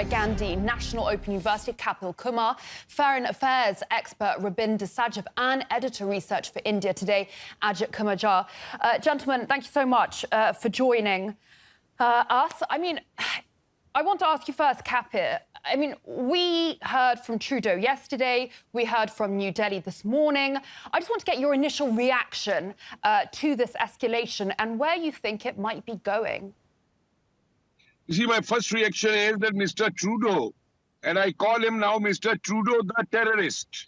Gandhi, National Open University, Kapil Kumar, foreign affairs expert Robinder Sachdev, and editor research for India Today, Ajit Kumarjar. Gentlemen, thank you so much for joining us. I mean, I want to ask you first, Kapil. I mean, we heard from Trudeau yesterday, we heard from New Delhi this morning. I just want to get your initial reaction to this escalation and where you think it might be going. You see, my first reaction is that Mr. Trudeau, and I call him now Mr. Trudeau the terrorist,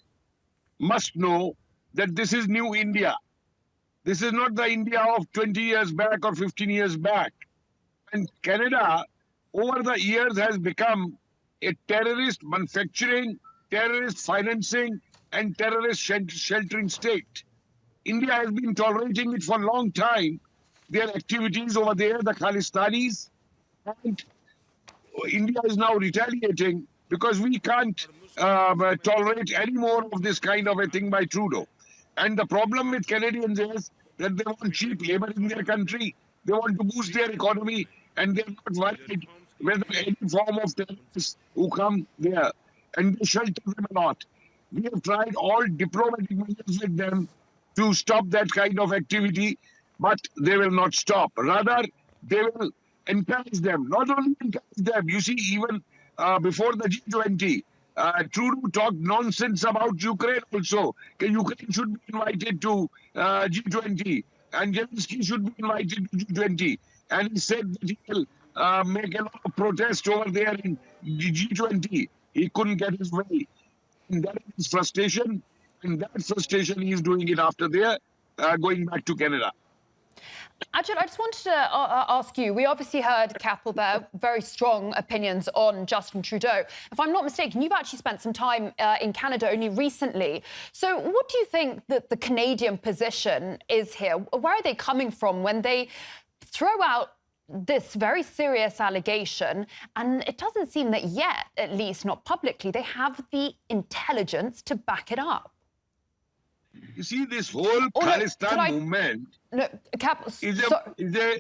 must know that this is new India. This is not the India of 20 years back or 15 years back. And Canada, over the years, has become a terrorist manufacturing, terrorist financing, and terrorist sheltering state. India has been tolerating it for a long time. Their activities over there, the Khalistanis, and India is now retaliating because we can't tolerate any more of this kind of a thing by Trudeau. And the problem with Canadians is that they want cheap labor in their country, they want to boost their economy, and they're not worried whether any form of terrorists who come there, and they shelter them a lot. We have tried all diplomatic measures with them to stop that kind of activity, but they will not stop. Rather, they will encourage them, not only encourage them. You see, even before the G20, Trudeau talked nonsense about Ukraine also. Ukraine should be invited to G20, and Zelensky should be invited to G20. And he said that he will make a lot of protest over there in G20. He couldn't get his way. And that is frustration, and that frustration he is doing it after there, going back to Canada. Ajit, I just wanted to ask you, we obviously heard, Kapil, there very strong opinions on Justin Trudeau. If I'm not mistaken, you've actually spent some time in Canada only recently. So what do you think that the Canadian position is here? Where are they coming from when they throw out this very serious allegation? And it doesn't seem that yet, at least not publicly, they have the intelligence to back it up. You see, this whole Khalistan movement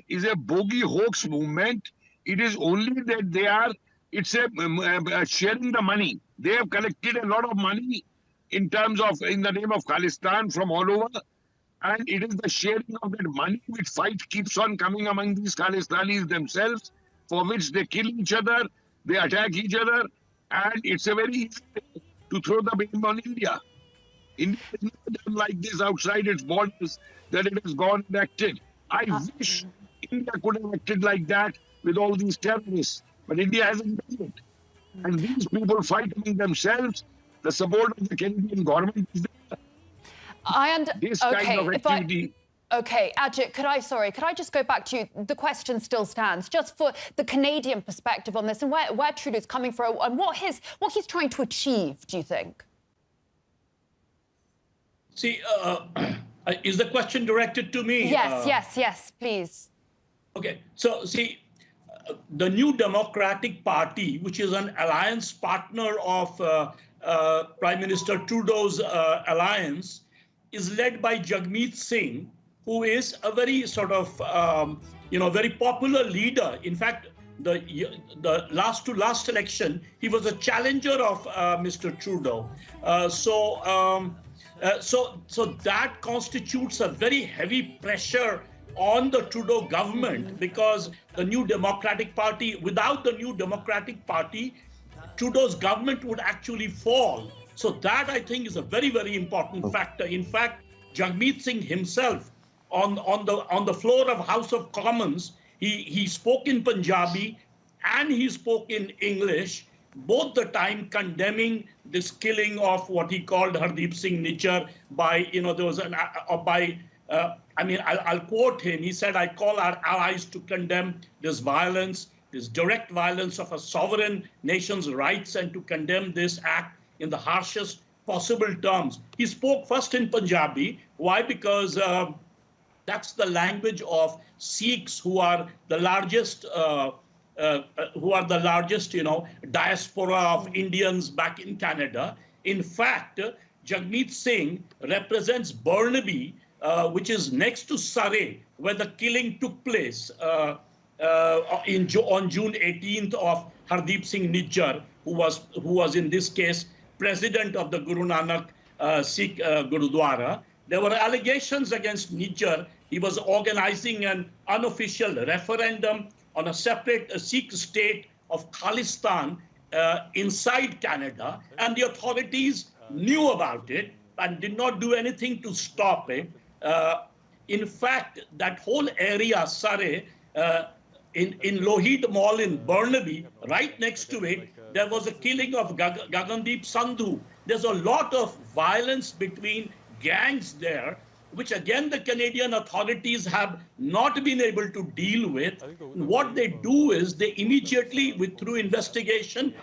is a bogie hoax movement. It is only that they are, it's a sharing the money. They have collected a lot of money in terms of, in the name of Khalistan from all over. And it is the sharing of that money which fight keeps on coming among these Khalistanis themselves, for which they kill each other, they attack each other. And it's a very easy way to throw the blame on India. India is not done like this outside its borders, that it has gone and acted. I wish India could have acted like that with all these terrorists, but India hasn't done it. And these people fight among themselves. The support of the Canadian government is there. This kind of activity. Okay, Ajit, could I just go back to you? The question still stands, just for the Canadian perspective on this and where Trudeau's coming from and what he's trying to achieve, do you think? See, is the question directed to me? Yes, please. Okay, so see, the New Democratic Party, which is an alliance partner of Prime Minister Trudeau's alliance, is led by Jagmeet Singh, who is a very sort of, very popular leader. In fact, the last election, he was a challenger of Mr. Trudeau. So that constitutes a very heavy pressure on the Trudeau government, because the New Democratic Party, without the New Democratic Party, Trudeau's government would actually fall. So that, I think, is a very, very important factor. In fact, Jagmeet Singh himself, on the floor of House of Commons, he spoke in Punjabi and he spoke in English, both the time condemning this killing of what he called Hardeep Singh Nijjar by, there was I'll quote him. He said, "I call our allies to condemn this violence, this direct violence of a sovereign nation's rights, and to condemn this act in the harshest possible terms." He spoke first in Punjabi. Why? Because that's the language of Sikhs, who are the largest diaspora of Indians back in Canada. In fact, Jagmeet Singh represents Burnaby, which is next to Surrey, where the killing took place on June 18th of Hardeep Singh Nijjar, who was in this case president of the Guru Nanak Sikh Gurudwara. There were allegations against Nijjar. He was organizing an unofficial referendum on a separate Sikh state of Khalistan inside Canada, and the authorities knew about it and did not do anything to stop it. In fact, that whole area, Surrey, in Lohid Mall in Burnaby, right next to it, there was a killing of Gagandeep Sandhu. There's a lot of violence between gangs there, which again the Canadian authorities have not been able to deal with. What they do is they immediately, through investigation,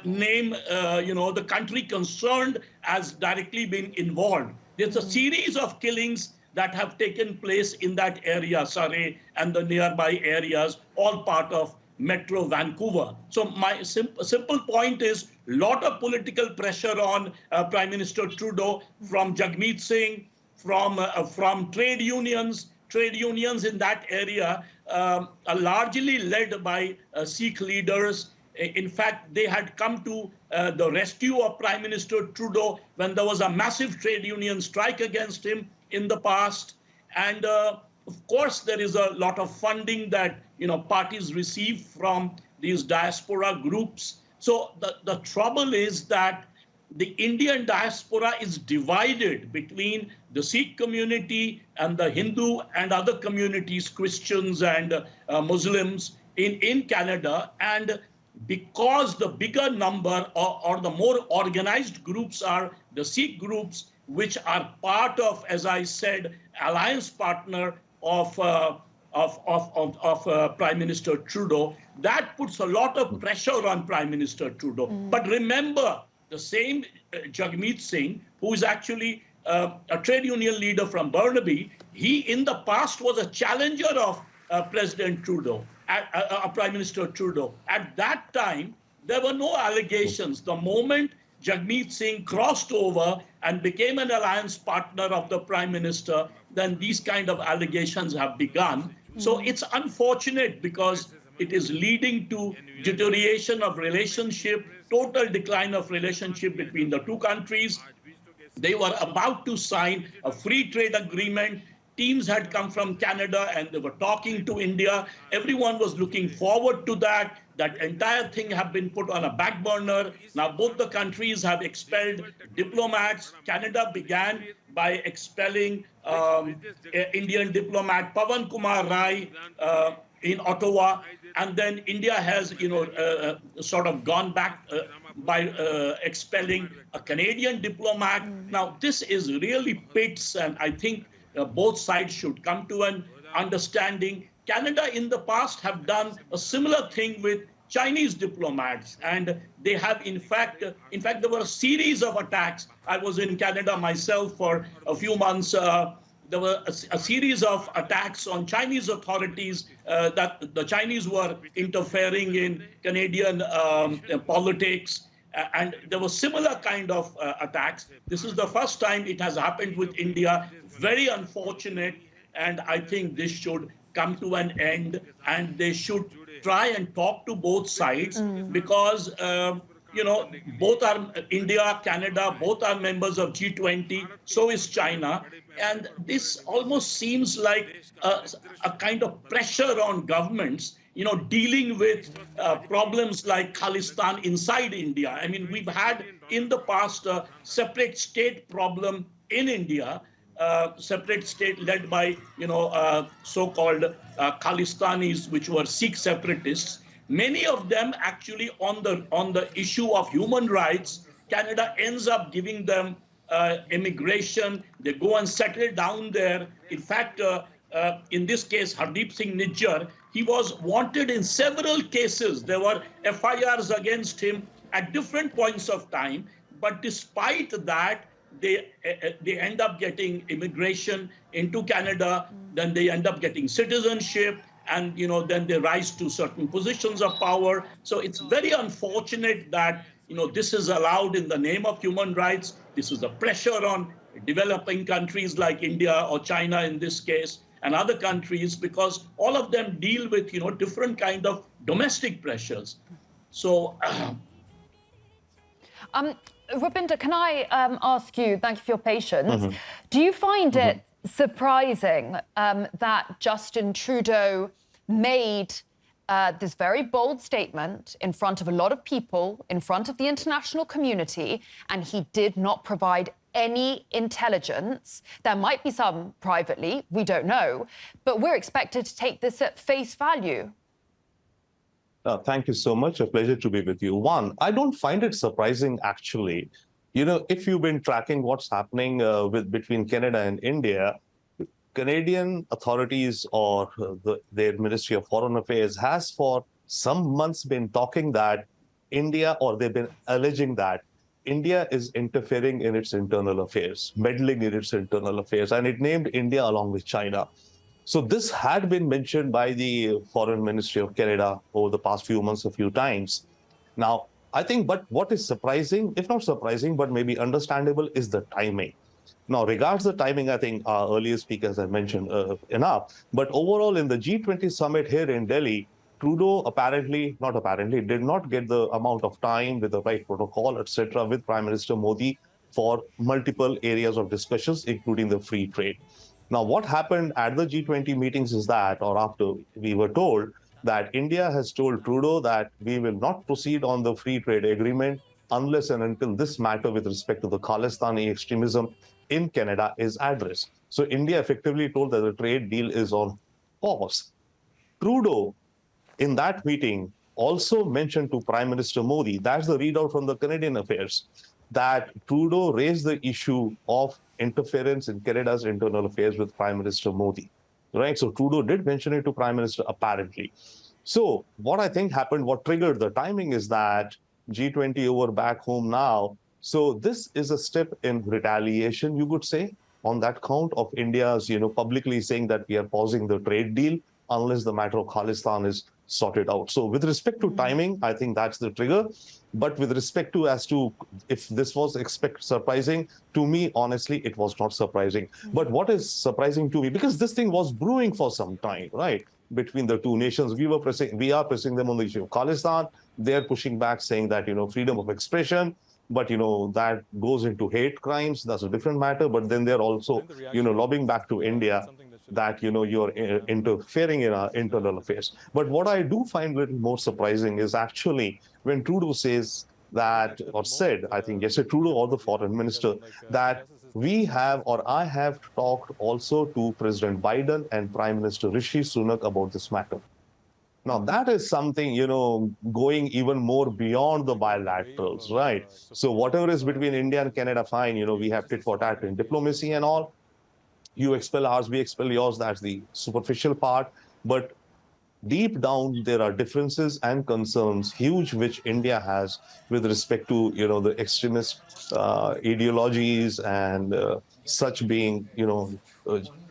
name the country concerned as directly being involved. There's a series of killings that have taken place in that area, Surrey and the nearby areas, all part of Metro Vancouver. So my simple point is, lot of political pressure on Prime Minister Trudeau from Jagmeet Singh, from trade unions in that area are largely led by Sikh leaders. In fact, they had come to the rescue of Prime Minister Trudeau when there was a massive trade union strike against him in the past. And of course, there is a lot of funding that parties receive from these diaspora groups. So the trouble is that the Indian diaspora is divided between the Sikh community and the Hindu and other communities, Christians and Muslims in Canada. And because the bigger number or the more organized groups are the Sikh groups, which are part of, as I said, alliance partner of Prime Minister Trudeau, that puts a lot of pressure on Prime Minister Trudeau. But remember, the same Jagmeet Singh, who is actually a trade union leader from Burnaby, he in the past was a challenger of President Trudeau, Prime Minister Trudeau. At that time, there were no allegations. The moment Jagmeet Singh crossed over and became an alliance partner of the Prime Minister, then these kind of allegations have begun. So it's unfortunate because it is leading to deterioration of relationship, total decline of relationship between the two countries. They were about to sign a free trade agreement. Teams had come from Canada and they were talking to India. Everyone was looking forward to that. That entire thing have been put on a back burner. Now both the countries have expelled diplomats. Canada began by expelling Indian diplomat Pawan Kumar Rai in Ottawa, and then India has, sort of gone back by expelling a Canadian diplomat. Now this is really pits, and I think both sides should come to an understanding. Canada in the past have done a similar thing with Chinese diplomats, and they have in fact there were a series of attacks. I was in Canada myself for a few months. There were a series of attacks on Chinese authorities that the Chinese were interfering in Canadian politics. And there were similar kind of attacks. This is the first time it has happened with India. Very unfortunate. And I think this should come to an end, and they should try and talk to both sides because, both are India, Canada, both are members of G20. So is China. And this almost seems like a kind of pressure on governments, dealing with problems like Khalistan inside India. I mean, we've had in the past a separate state problem in India, separate state led by, so-called Khalistanis, which were Sikh separatists. Many of them actually on the issue of human rights, Canada ends up giving them immigration. They go and settle down there. In fact, in this case, Hardeep Singh Nijjar, he was wanted in several cases. There were FIRs against him at different points of time. But despite that, they end up getting immigration into Canada. Then they end up getting citizenship. And, then they rise to certain positions of power. So it's very unfortunate that, this is allowed in the name of human rights. This is a pressure on developing countries like India or China in this case, and other countries, because all of them deal with, different kind of domestic pressures. So Robinder, can I ask you, thank you for your patience, do you find it surprising that Justin Trudeau made this very bold statement in front of a lot of people, in front of the international community, and he did not provide any intelligence? There might be some privately, we don't know, but we're expected to take this at face value. Thank you so much. A pleasure to be with you. One, I don't find it surprising, actually. You know, if you've been tracking what's happening between Canada and India, Canadian authorities or their Ministry of Foreign Affairs has for some months been talking that India, or they've been alleging that India is interfering in its internal affairs, meddling in its internal affairs, and it named India along with China. So this had been mentioned by the Foreign Ministry of Canada over the past few months a few times. Now, I think, but what is surprising, if not surprising, but maybe understandable, is the timing. Now, regards the timing, I think our earlier speakers have mentioned enough. But overall, in the G20 summit here in Delhi, Trudeau did not get the amount of time with the right protocol, etc., with Prime Minister Modi for multiple areas of discussions, including the free trade. Now, what happened at the G20 meetings is that, or after, we were told that India has told Trudeau that we will not proceed on the free trade agreement unless and until this matter with respect to the Khalistani extremism in Canada is addressed. So India effectively told that the trade deal is on pause. Trudeau, in that meeting, also mentioned to Prime Minister Modi, that's the readout from the Canadian affairs, that Trudeau raised the issue of interference in Canada's internal affairs with Prime Minister Modi, right? So Trudeau did mention it to Prime Minister, apparently. So what I think happened, what triggered the timing is that G20 over back home now. So this is a step in retaliation, you could say, on that count of India's, publicly saying that we are pausing the trade deal unless the matter of Khalistan is sorted out. So with respect to timing, I think that's the trigger. But with respect to as to if this was surprising, to me, honestly, it was not surprising. But what is surprising to me, because this thing was brewing for some time, right? Between the two nations, we are pressing them on the issue of Khalistan. They're pushing back, saying that, freedom of expression, but, that goes into hate crimes. That's a different matter. But then they're also, lobbying back to India that, you're interfering in our internal affairs. But what I do find a little more surprising is actually when Trudeau says that, or said, I think yesterday, Trudeau or the foreign minister, that we have, or I have talked also to President Biden and Prime Minister Rishi Sunak about this matter. Now, that is something, going even more beyond the bilaterals, right? So whatever is between India and Canada, fine, we have tit for tat in diplomacy and all. You expel ours, we expel yours, that's the superficial part. But deep down, there are differences and concerns, huge, which India has with respect to, the extremist ideologies and such being,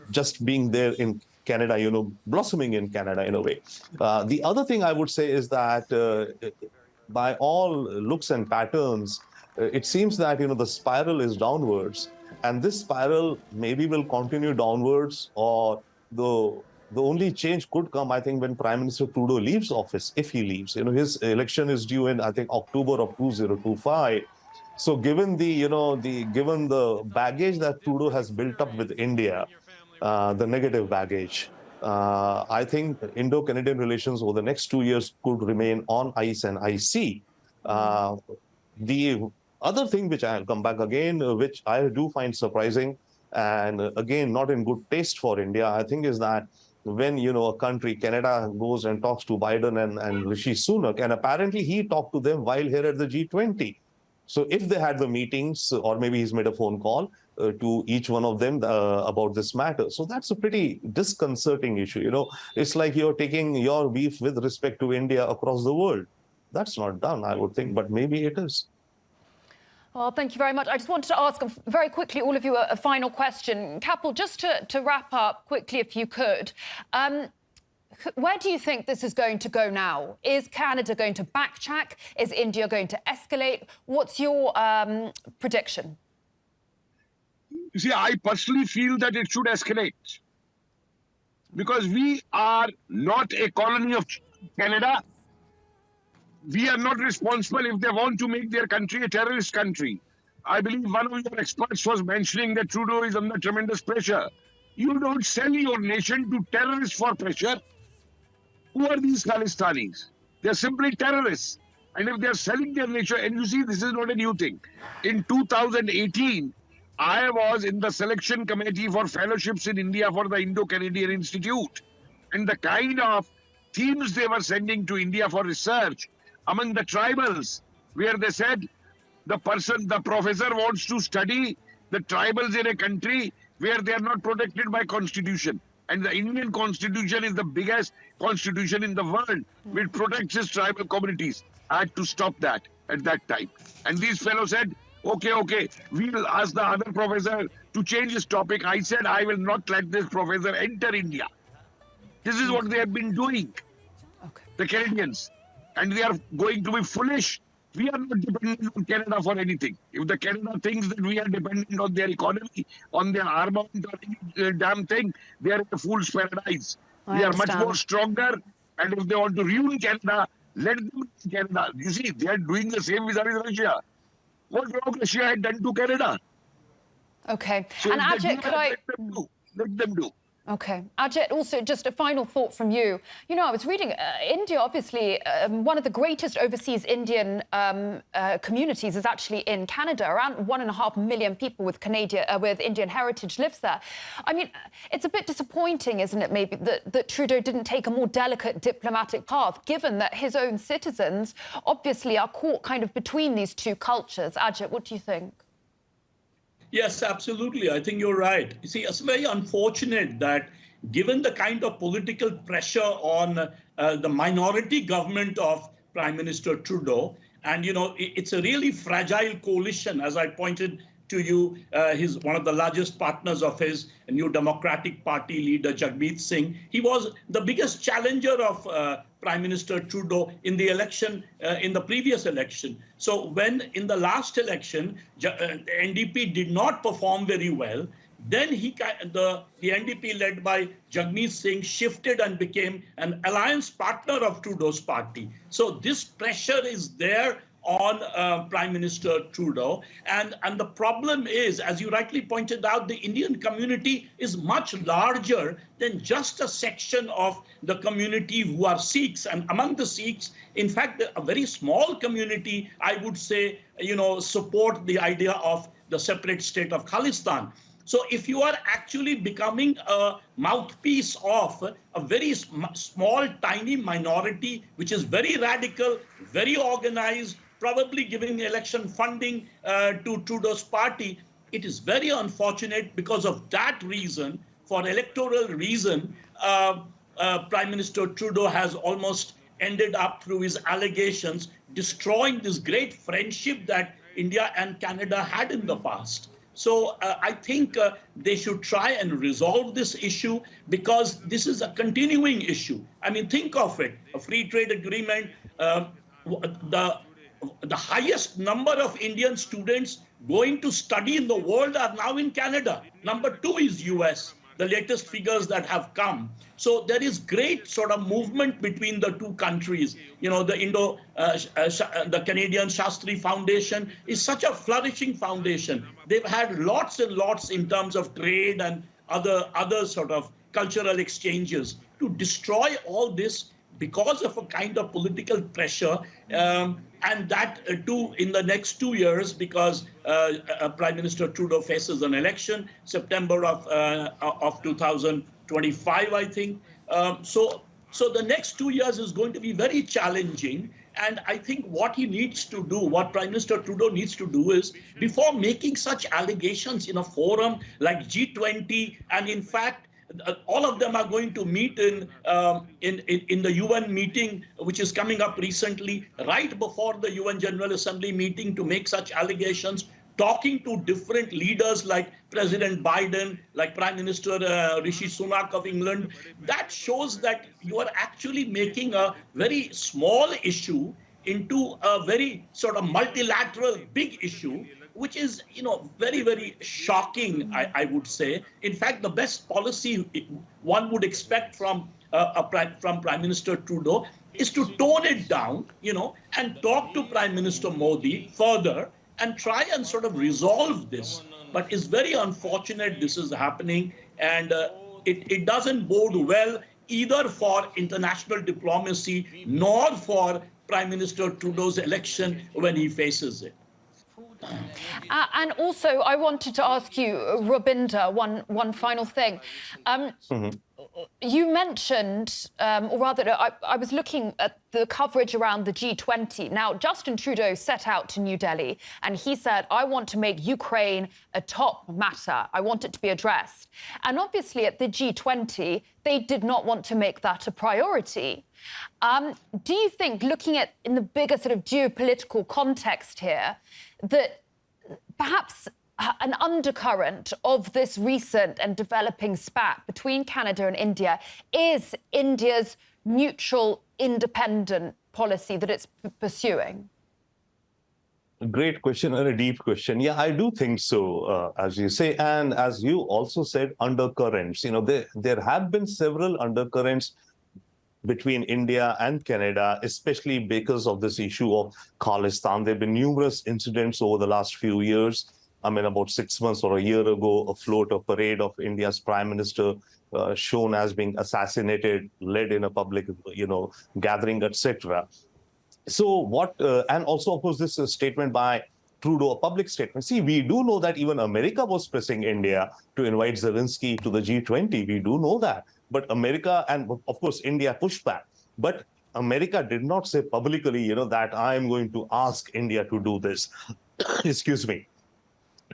just being there in Canada, blossoming in Canada in a way. The other thing I would say is that by all looks and patterns, it seems that, the spiral is downwards. And this spiral maybe will continue downwards, or the only change could come, I think, when Prime Minister Trudeau leaves office, if he leaves. His election is due in, I think, October of 2025. So given given the baggage that Trudeau has built up with India, the negative baggage, I think Indo-Canadian relations over the next 2 years could remain on ice and icy. The other thing which I'll come back again, which I do find surprising, and again, not in good taste for India, I think, is that when, a country, Canada, goes and talks to Biden and Rishi Sunak, and apparently he talked to them while here at the G20. So if they had the meetings, or maybe he's made a phone call to each one of them about this matter. So that's a pretty disconcerting issue. It's like you're taking your beef with respect to India across the world. That's not done, I would think, but maybe it is. Well, thank you very much. I just wanted to ask very quickly, all of you, a final question. Kapil, just to wrap up quickly, if you could, where do you think this is going to go now? Is Canada going to backtrack? Is India going to escalate? What's your prediction? You see, I personally feel that it should escalate. Because we are not a colony of Canada. we are not responsible if they want to make their country a terrorist country. I believe one of your experts was mentioning that Trudeau is under tremendous pressure. You don't sell your nation to terrorists for pressure. Who are these Khalistanis? They're simply terrorists. And if they're selling their nation, and you see, this is not a new thing. In 2018, I was in the selection committee for fellowships in India for the Indo-Canadian Institute. And the kind of teams they were sending to India for research among the tribals, where they said the professor wants to study the tribals in a country where they are not protected by constitution. And the Indian constitution is the biggest constitution in the world, which protects its tribal communities. I had to stop that at that time. And these fellows said, okay, we will ask the other professor to change his topic. I said, I will not let this professor enter India. This is what they have been doing, the Canadians. And they are going to be foolish. We are not dependent on Canada for anything. If the Canada thinks that we are dependent on their economy, on their armament or any damn thing, they are in a fool's paradise. They are much more stronger. And if they want to ruin Canada, let them ruin Canada. You see, they are doing the same with Russia. What wrong Russia had done to Canada? Okay. So and Ajit, could I... Let them do. Okay. Ajit, also just a final thought from you. You know, I was reading India, obviously, one of the greatest overseas Indian communities is actually in Canada. Around 1.5 million people with Indian heritage lives there. I mean, it's a bit disappointing, isn't it, maybe, that Trudeau didn't take a more delicate diplomatic path, given that his own citizens obviously are caught kind of between these two cultures. Ajit, what do you think? Yes, absolutely. I think you're right. You see, it's very unfortunate that given the kind of political pressure on the minority government of Prime Minister Trudeau, and, you know, it's a really fragile coalition, as I pointed to you, he's one of the largest partners of his New Democratic Party leader, Jagmeet Singh. He was the biggest challenger of Prime Minister Trudeau in the election, in the previous election. So when in the last election, the NDP did not perform very well, then the NDP led by Jagmeet Singh shifted and became an alliance partner of Trudeau's party. So this pressure is there on Prime Minister Trudeau. And the problem is, as you rightly pointed out, the Indian community is much larger than just a section of the community who are Sikhs. And among the Sikhs, in fact, a very small community, I would say, you know, support the idea of the separate state of Khalistan. So if you are actually becoming a mouthpiece of a very small, tiny minority, which is very radical, very organized, probably giving election funding to Trudeau's party, it is very unfortunate. Because of that reason, for electoral reason, Prime Minister Trudeau has almost ended up, through his allegations, destroying this great friendship that India and Canada had in the past. So I think they should try and resolve this issue, because this is a continuing issue. I mean, think of it, a free trade agreement, the highest number of Indian students going to study in the world are now in Canada. Number 2 is US, the latest figures that have come. So there is great sort of movement between the two countries. You know, the Canadian Shastri Foundation is such a flourishing foundation. They've had lots and lots in terms of trade and other sort of cultural exchanges. To destroy all this because of a kind of political pressure, and that too in the next 2 years, because Prime Minister Trudeau faces an election, September of 2025, I think. So the next 2 years is going to be very challenging. And I think what he needs to do, what Prime Minister Trudeau needs to do is, before making such allegations in a forum like G20, and in fact, all of them are going to meet in the UN meeting, which is coming up recently, right before the UN General Assembly meeting, to make such allegations, talking to different leaders like President Biden, like Prime Minister Rishi Sunak of England. That shows that you are actually making a very small issue into a very sort of multilateral big issue, which is, you know, very, very shocking, I would say. In fact, the best policy one would expect from Prime Minister Trudeau is to tone it down, and talk to Prime Minister Modi further and try and sort of resolve this. But it's very unfortunate this is happening, and it doesn't bode well either for international diplomacy nor for Prime Minister Trudeau's election when he faces it. And also, I wanted to ask you, Robinder, one final thing. You mentioned, or rather, I was looking at the coverage around the G20. Now, Justin Trudeau set out to New Delhi and he said, I want to make Ukraine a top matter. I want it to be addressed. And obviously at the G20, they did not want to make that a priority. Do you think, looking at in the bigger sort of geopolitical context here, that perhaps an undercurrent of this recent and developing spat between Canada and India is India's neutral, independent policy that it's pursuing? A great question and a deep question. Yeah, I do think so, as you say. And as you also said, undercurrents. There have been several undercurrents between India and Canada, especially because of this issue of Khalistan. There have been numerous incidents over the last few years. I mean, about 6 months or a year ago, a parade of India's prime minister shown as being assassinated, led in a public, gathering, etc. So and also, of course, this statement by Trudeau, a public statement. See, we do know that even America was pressing India to invite Zelensky to the G20. We do know that. But America and, of course, India pushed back. But America did not say publicly, that I am going to ask India to do this. Excuse me.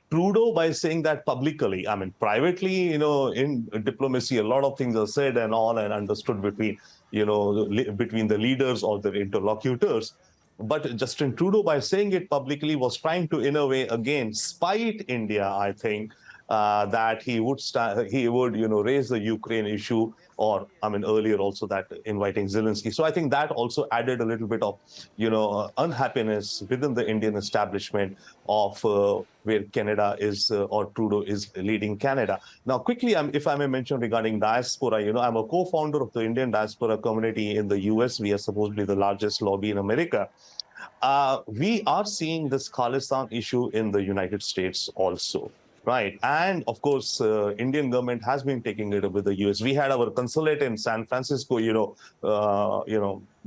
Trudeau, by saying that publicly, I mean, privately, in diplomacy, a lot of things are said and all and understood between the leaders or the interlocutors. But Justin Trudeau, by saying it publicly, was trying to, in a way, again, spite India, I think, that he would raise the Ukraine issue, or earlier also that inviting Zelensky. So I think that also added a little bit of unhappiness within the Indian establishment of where Canada is or Trudeau is leading Canada. Now, quickly, if I may mention regarding diaspora, I'm a co-founder of the Indian diaspora community in the US. We are supposedly the largest lobby in America. We are seeing this Khalistan issue in the United States also. Right. And of course, Indian government has been taking it up with the US. We had our consulate in San Francisco,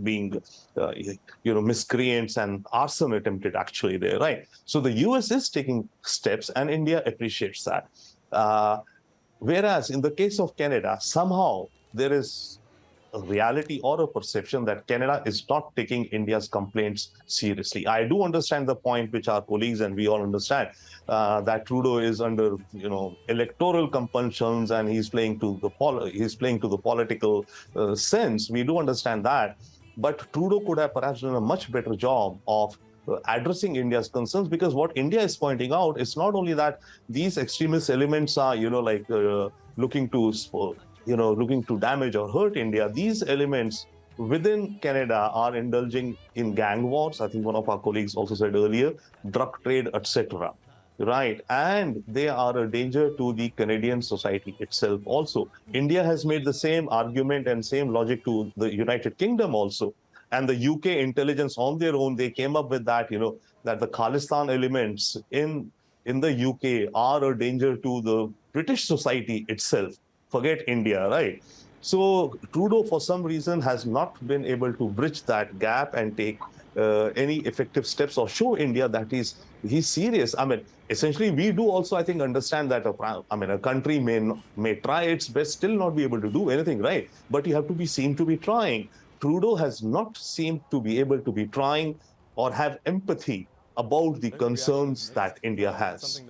being, miscreants and arson attempted actually there. Right. So the US is taking steps and India appreciates that. Whereas in the case of Canada, somehow there is a reality or a perception that Canada is not taking India's complaints seriously. I do understand the point which our colleagues and we all understand that Trudeau is under electoral compulsions and he's playing to the political sense. We do understand that, but Trudeau could have perhaps done a much better job of addressing India's concerns, because what India is pointing out is not only that these extremist elements are looking to damage or hurt India. These elements within Canada are indulging in gang wars. I think one of our colleagues also said earlier, drug trade, etc. Right. And they are a danger to the Canadian society itself also. India has made the same argument and same logic to the United Kingdom also. And the UK intelligence on their own, they came up with that, that the Khalistan elements in the UK are a danger to the British society itself. Forget India, right? So Trudeau, for some reason, has not been able to bridge that gap and take any effective steps or show India that he's serious. I mean, essentially, we do also, I think, understand that a country may try its best, still not be able to do anything, right? But you have to be seen to be trying. Trudeau has not seemed to be able to be trying or have empathy about the concerns that India has.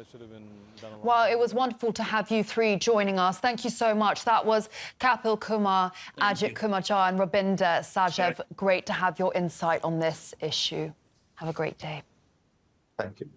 Well, it was wonderful to have you three joining us. Thank you so much. That was Kapil Kumar, Ajit Kumarjar and Robinder Sachdev. Great to have your insight on this issue. Have a great day. Thank you.